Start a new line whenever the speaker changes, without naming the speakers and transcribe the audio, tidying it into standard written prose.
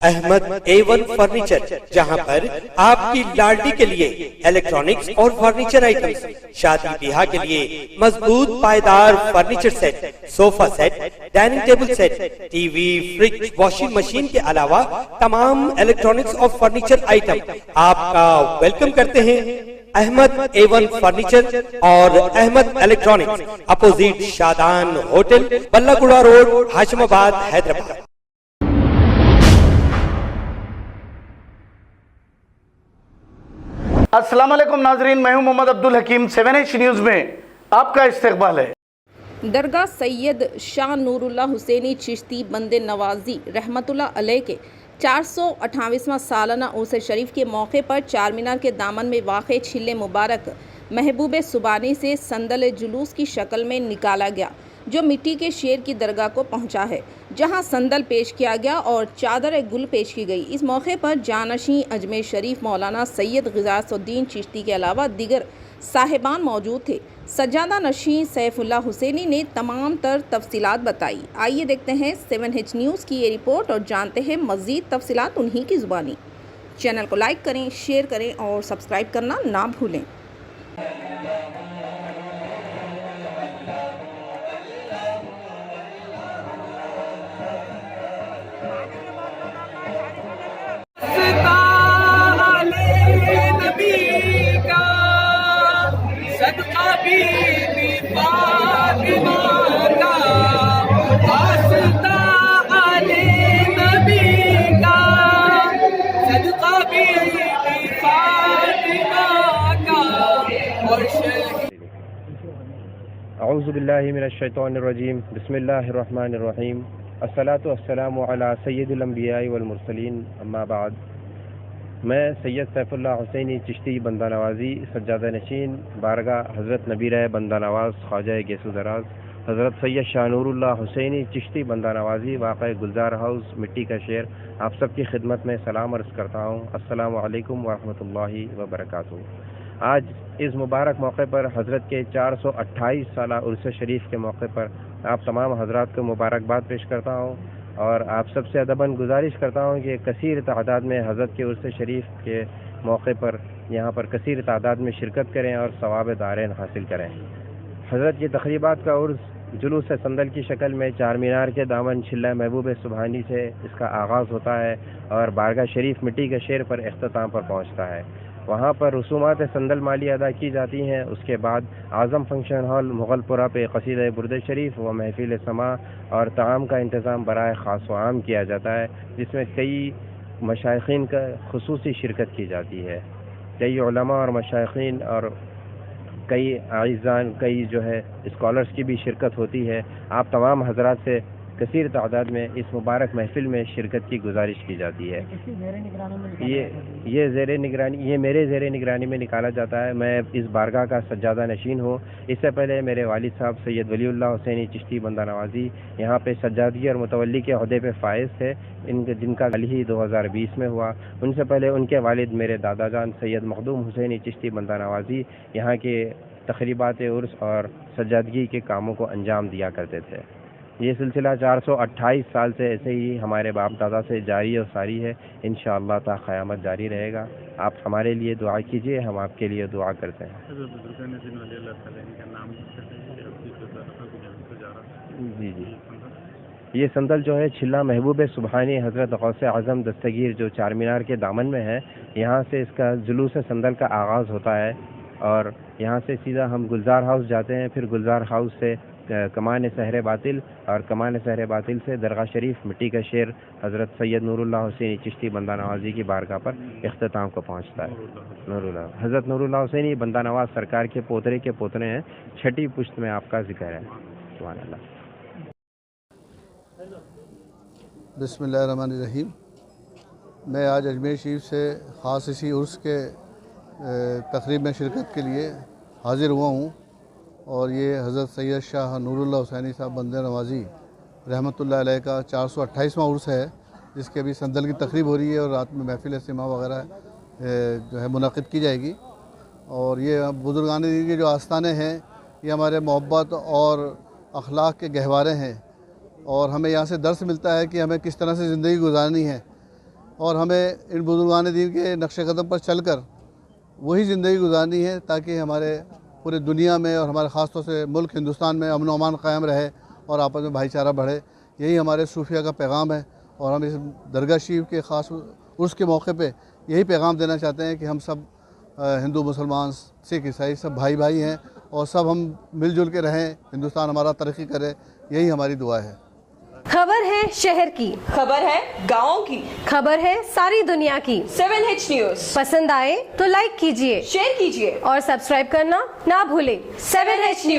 Ahmad A1 furniture, جہاں پر آپ کی لاڈلی کے لیے الیکٹرانکس اور فرنیچر آئٹمز، شادی بیاہ کے لیے مضبوط پائیدار فرنیچر سیٹ، صوفہ set, dining table set, TV, fridge, washing machine کے علاوہ تمام الیکٹرانکس اور فرنیچر آئٹم آپ کا ویلکم کرتے ہیں۔ احمد A1 فرنیچر اور Ahmed electronics, opposite Shadan hotel, بلہ گڑا روڈ، ہاشم آباد، حیدرآباد۔
السلام علیکم ناظرین، میں ہوں محمد عبدالحکیم۔ 7H نیوز میں آپ کا استقبال ہے۔
درگاہ سید شاہ نور اللہ حسینی چشتی بند نوازی رحمۃ اللہ علیہ کے 428واں سالانہ عرس شریف کے موقع پر چار مینار کے دامن میں واقع چھلے مبارک محبوب سبحانی سے سندل جلوس کی شکل میں نکالا گیا، جو مٹی کے شیر کی درگاہ کو پہنچا ہے، جہاں سندل پیش کیا گیا اور چادر گل پیش کی گئی۔ اس موقع پر جانشین اجمیر شریف مولانا سید غیاث الدین چشتی کے علاوہ دیگر صاحبان موجود تھے۔ سجادہ نشین سیف اللہ حسینی نے تمام تر تفصیلات بتائی۔ آئیے دیکھتے ہیں 7H نیوز کی یہ رپورٹ اور جانتے ہیں مزید تفصیلات انہی کی زبانی۔ چینل کو لائک کریں، شیئر کریں اور سبسکرائب کرنا نہ بھولیں۔
اعوذ باللہ من الشیطان الرجیم، بسم اللہ الرحمن الرحیم، الصلاۃ والسلام علی سید الانبیاء والمرسلین، اما بعد۔ میں سید سیف اللہ حسینی چشتی بندہ نوازی، سجادہ نشین بارگاہ حضرت نبی رہ بندہ نواز خواجہ گیسو دراز حضرت سید شاہ نور اللہ حسینی چشتی بندہ نوازی واقع گلزار ہاؤس مٹی کا شیر، آپ سب کی خدمت میں سلام عرض کرتا ہوں۔ السلام علیکم ورحمۃ اللہ وبرکاتہ۔ آج اس مبارک موقع پر حضرت کے 428 سالہ عرس شریف کے موقع پر آپ تمام حضرات کو مبارکباد پیش کرتا ہوں، اور آپ سب سے ادباً گزارش کرتا ہوں کہ کثیر تعداد میں حضرت کے عرس شریف کے موقع پر یہاں پر کثیر تعداد میں شرکت کریں اور ثواب دارین حاصل کریں۔ حضرت کی تقریبات کا عرس جلوس سندل کی شکل میں چار مینار کے دامن چھلہ محبوب سبحانی سے اس کا آغاز ہوتا ہے اور بارگاہ شریف مٹی کے شیر پر اختتام پر پہنچتا ہے۔ وہاں پر رسومات سندل مالی ادا کی جاتی ہیں۔ اس کے بعد اعظم فنکشن ہال مغل پورہ پہ قصیدہ برد شریف و محفل سماع اور طعام کا انتظام برائے خاص و عام کیا جاتا ہے، جس میں کئی مشائخین کا خصوصی شرکت کی جاتی ہے۔ کئی علماء اور مشائخین اور کئی اعزان، کئی اسکالرز کی بھی شرکت ہوتی ہے۔ آپ تمام حضرات سے کثیر تعداد میں اس مبارک محفل میں شرکت کی گزارش کی جاتی ہے۔ یہ میرے زیر نگرانی میں نکالا جاتا ہے۔ میں اس بارگاہ کا سجادہ نشین ہوں۔ اس سے پہلے میرے والد صاحب سید ولی اللہ حسینی چشتی بندہ نوازی یہاں پہ سجادگی اور متولی کے عہدے پہ فائز تھے، جن کا حال ہی 2020 میں ہوا۔ ان سے پہلے ان کے والد میرے دادا جان سید مخدوم حسینی چشتی بندہ نوازی یہاں کے تقریبات عرس اور سجادگی کے کاموں کو انجام دیا کرتے تھے۔ یہ سلسلہ 428 سال سے ایسے ہی ہمارے باپ دادا سے جاری اور ساری ہے، انشاءاللہ تا قیامت جاری رہے گا۔ آپ ہمارے لیے دعا کیجیے، ہم آپ کے لیے دعا کرتے ہیں۔ جی یہ سندل چھلہ محبوب سبحانی حضرت غوث اعظم دستگیر جو چار مینار کے دامن میں ہے، یہاں سے اس کا جلوس سندل کا آغاز ہوتا ہے، اور یہاں سے سیدھا ہم گلزار ہاؤس جاتے ہیں، پھر گلزار ہاؤس سے کمان سحر باطل، اور کمان سحر باطل سے درگاہ شریف مٹی کا شیر حضرت سید نور اللہ حسینی چشتی بندہ نوازی کی بارگاہ پر اختتام کو پہنچتا ہے۔ حضرت نور اللہ حسینی بندہ نواز سرکار کے پوترے ہیں، چھٹی پشت میں آپ کا ذکر ہے۔ سبحان اللہ۔
بسم اللہ الرحمن الرحیم۔ میں آج اجمیر شریف سے خاص اسی عرس کے تقریب میں شرکت کے لیے حاضر ہوا ہوں، اور یہ حضرت سید شاہ نور اللہ حسینی صاحب بندہ نوازی رحمۃ اللہ علیہ کا 428واں عرس ہے، جس کے ابھی سندل کی تقریب ہو رہی ہے اور رات میں محفل سماع وغیرہ منعقد کی جائے گی۔ اور یہ بزرگان دین کے جو آستانے ہیں، یہ ہمارے محبت اور اخلاق کے گہوارے ہیں، اور ہمیں یہاں سے درس ملتا ہے کہ ہمیں کس طرح سے زندگی گزارنی ہے۔ اور ہمیں ان بزرگان دین کے نقش قدم پر چل کر وہی زندگی گزارنی ہے تاکہ ہمارے پورے دنیا میں اور ہمارے خاص طور سے ملک ہندوستان میں امن و امان قائم رہے اور آپس میں بھائی چارہ بڑھے. یہی ہمارے صوفیہ کا پیغام ہے اور ہم اس درگاہ شریف کے خاص عرس کے موقع پہ یہی پیغام دینا چاہتے ہیں کہ ہم سب ہندو مسلمان سکھ عیسائی سب بھائی بھائی ہیں اور سب ہم مل جل کے رہیں, ہندوستان ہمارا ترقی کرے, یہی ہماری دعا ہے.
خبر ہے شہر کی,
خبر ہے گاؤں کی,
خبر ہے ساری دنیا کی.
7H نیوز
پسند آئے تو لائک کیجئے,
شیئر کیجئے
اور سبسکرائب کرنا نہ بھولیں.
7H news.